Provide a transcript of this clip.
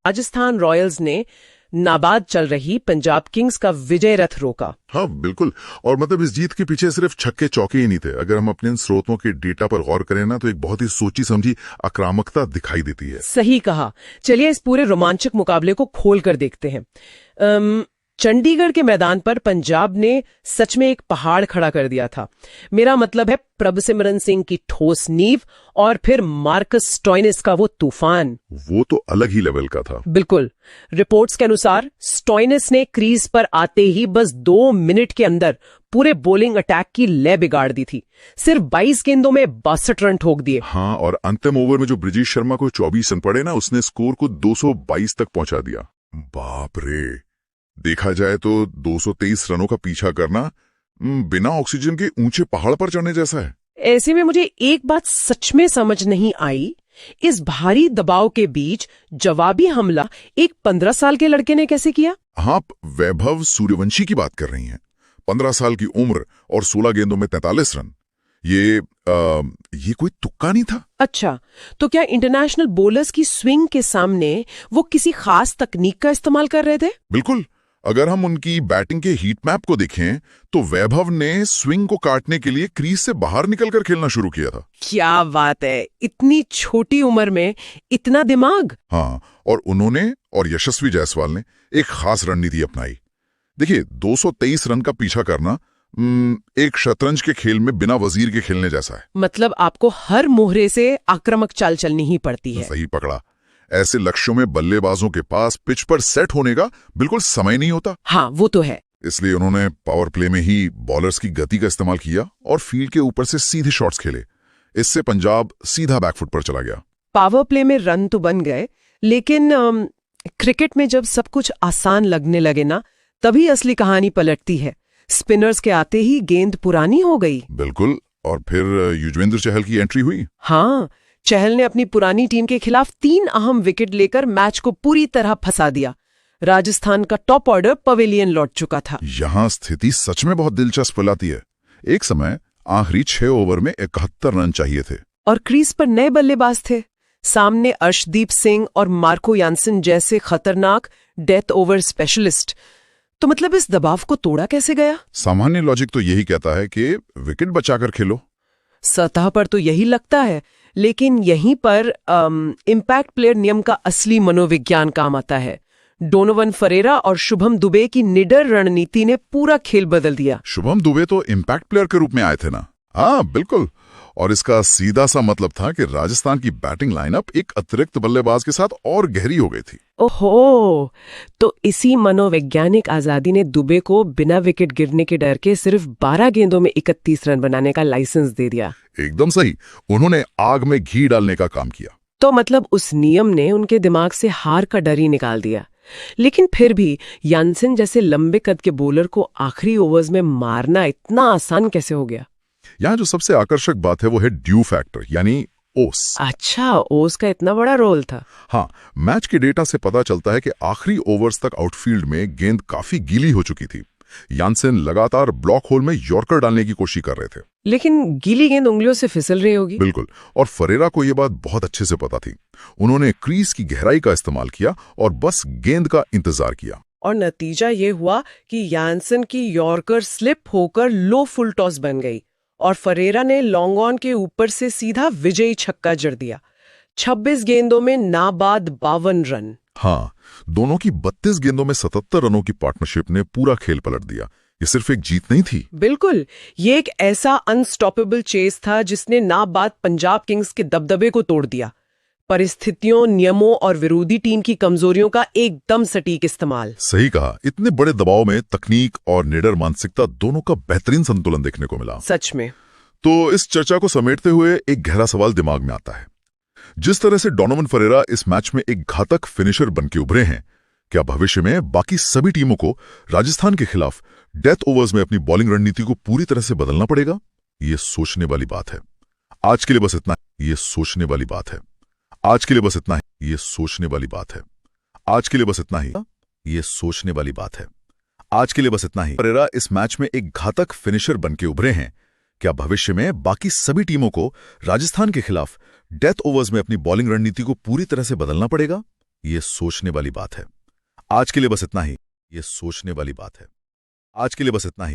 Rajasthan Royals ने नाबाद चल रही पंजाब किंग्स का विजय रथ रोका। हाँ बिल्कुल, और मतलब इस जीत के पीछे सिर्फ छक्के चौके ही नहीं थे। अगर हम अपने इन स्रोतों के डेटा पर गौर करें ना, तो एक बहुत ही सोची समझी आक्रामकता दिखाई देती है। सही कहा। चलिए इस पूरे रोमांचक मुकाबले को खोल कर देखते हैं। चंडीगढ़ के मैदान पर पंजाब ने सच में एक पहाड़ खड़ा कर दिया था। मेरा मतलब है प्रभसिमरन सिंह की ठोस नींव और फिर मार्कस स्टोइनिस का वो तूफान। वो तो अलग ही लेवल का था। बिल्कुल। रिपोर्ट्स के अनुसार स्टोइनिस ने क्रीज पर आते ही बस 2 मिनट के अंदर पूरे बॉलिंग अटैक की लय बिगाड़ दी थी। सिर्फ 22 गेंदों में 62 रन ठोक दिए। हाँ, और अंतिम ओवर में जो ब्रिजेश शर्मा को 24 रन पड़े ना, उसने स्कोर को 222 तक पहुंचा दिया। बाप रे, देखा जाए तो 223 रनों का पीछा करना बिना ऑक्सीजन के ऊंचे पहाड़ पर चढ़ने जैसा है। ऐसे में मुझे एक बात सच में समझ नहीं आई, इस भारी दबाव के बीच जवाबी हमला एक 15 साल के लड़के ने कैसे किया? हाँ, वैभव सूर्यवंशी की बात कर रही हैं। 15 साल की उम्र और 16 गेंदों में 43 रन। ये कोई तुक्का नहीं था। अच्छा, तो क्या इंटरनेशनल बॉलर्स की स्विंग के सामने वो किसी खास तकनीक का इस्तेमाल कर रहे थे? बिल्कुल। अगर हम उनकी बैटिंग के हीट मैप को देखें तो वैभव ने स्विंग को काटने के लिए क्रीज से बाहर निकलकर खेलना शुरू किया था। क्या बात है, इतनी छोटी उम्र में इतना दिमाग। हाँ, और उन्होंने और यशस्वी जायसवाल ने एक खास रणनीति अपनाई। देखिए, 223 रन का पीछा करना एक शतरंज के खेल में बिना वजीर के खेलने जैसा है। मतलब आपको हर मोहरे से आक्रामक चाल चलनी ही पड़ती है। सही पकड़ा। ऐसे लक्ष्यों में बल्लेबाजों के पास पिच पर सेट होने का बिल्कुल समय नहीं होता। हाँ, वो तो है। इसलिए उन्होंने पावर प्ले में ही बॉलर्स की गति का इस्तेमाल किया और फील्ड के ऊपर से सीधे शॉट्स खेले। इससे पंजाब सीधा बैकफुट पर चला गया। पावर प्ले में रन तो बन गए, लेकिन क्रिकेट में जब सब कुछ आसान लगने लगे ना, तभी असली कहानी पलटती है। स्पिनर्स के आते ही गेंद पुरानी हो गई। बिल्कुल, और फिर युजवेंद्र चहल की एंट्री हुई। हाँ, चहल ने अपनी पुरानी टीम के खिलाफ 3 अहम विकेट लेकर मैच को पूरी तरह फंसा दिया। राजस्थान का टॉप ऑर्डर पवेलियन लौट चुका था। यहाँ स्थिति सच में बहुत दिलचस्प लाती है। एक समय आखिरी 6 ओवर में 71 रन चाहिए थे और क्रीज पर नए बल्लेबाज थे। सामने अर्शदीप सिंह और मार्को यानसन जैसे खतरनाक डेथ ओवर स्पेशलिस्ट। तो मतलब इस दबाव को तोड़ा कैसे गया? सामान्य लॉजिक तो यही कहता है कि विकेट बचाकर खेलो। सतह पर तो यही लगता है, लेकिन यहीं पर इम्पैक्ट प्लेयर नियम का असली मनोविज्ञान काम आता है। डोनोवन फरेरा और शुभम दुबे की निडर रणनीति ने पूरा खेल बदल दिया। शुभम दुबे तो इम्पैक्ट प्लेयर के रूप में आए थे ना? हाँ बिल्कुल, और इसका सीधा सा मतलब था कि राजस्थान की बैटिंग लाइनअप एक अतिरिक्त बल्लेबाज के साथ और गहरी हो गई थी। ओहो, तो इसी मनोवैज्ञानिक आजादी ने दुबे को बिना विकेट गिरने के डर के सिर्फ 12 गेंदों में 31 रन बनाने का लाइसेंस दे दिया। एकदम सही, उन्होंने आग में घी डालने का काम किया। तो मतलब उस नियम ने उनके दिमाग से हार का डर ही निकाल दिया। लेकिन फिर भी यानसन जैसे लंबे कद के बॉलर को आखिरी ओवर्स में मारना इतना आसान कैसे हो गया? यहाँ जो सबसे आकर्षक बात है वो है ड्यू फैक्टर, यानी ओस। अच्छा, ओस का इतना बड़ा रोल था। हाँ, मैच के डेटा से पता चलता है कि आखिरी ओवर्स तक आउटफील्ड में गेंद काफी गीली हो चुकी थी। यानसन लगातार ब्लॉक होल में यॉर्कर डालने की कोशिश कर रहे थे। लेकिन गीली गेंद उंगलियों से फिसल रही होगी। बिल्कुल, और फरेरा को यह बात बहुत अच्छे से पता थी। उन्होंने क्रीज की गहराई का इस्तेमाल किया और बस गेंद का इंतजार किया। और नतीजा ये हुआ कि यानसन की यॉर्कर स्लिप होकर लो फुल टॉस बन गई और फरेरा ने लॉन्ग ऑन के ऊपर से सीधा विजयी छक्का जड़ दिया। 26 गेंदों में नाबाद 52 रन। हाँ, दोनों की 32 गेंदों में 77 रनों की पार्टनरशिप ने पूरा खेल पलट दिया। ये सिर्फ एक जीत नहीं थी। बिल्कुल, ये एक ऐसा अनस्टॉपेबल चेस था जिसने नाबाद पंजाब किंग्स के दबदबे को तोड़ दिया। परिस्थितियों, नियमों और विरोधी टीम की कमजोरियों का एकदम सटीक इस्तेमाल। सही कहा, इतने बड़े दबाव में तकनीक और निडर मानसिकता दोनों का बेहतरीन संतुलन देखने को मिला। सच में। तो इस चर्चा को समेटते हुए एक गहरा सवाल दिमाग में आता है। जिस तरह से डोनोवन फरेरा इस मैच में एक घातक फिनिशर बन के उभरे हैं, क्या भविष्य में बाकी सभी टीमों को राजस्थान के खिलाफ डेथ ओवर्स में अपनी बॉलिंग रणनीति को पूरी तरह से बदलना पड़ेगा? ये सोचने वाली बात है। आज के लिए बस इतना है। ये सोचने वाली बात है। आज के लिए बस इतना ही। ये सोचने वाली बात है। आज के लिए बस इतना ही। ये सोचने वाली बात है। आज के लिए बस इतना ही। फरेरा इस मैच में एक घातक फिनिशर बन के उभरे हैं, क्या भविष्य में बाकी सभी टीमों को राजस्थान के खिलाफ डेथ ओवर्स में अपनी बॉलिंग रणनीति को पूरी तरह से बदलना पड़ेगा? ये सोचने वाली बात है। आज के लिए बस इतना ही। ये सोचने वाली बात है। आज के लिए बस इतना ही।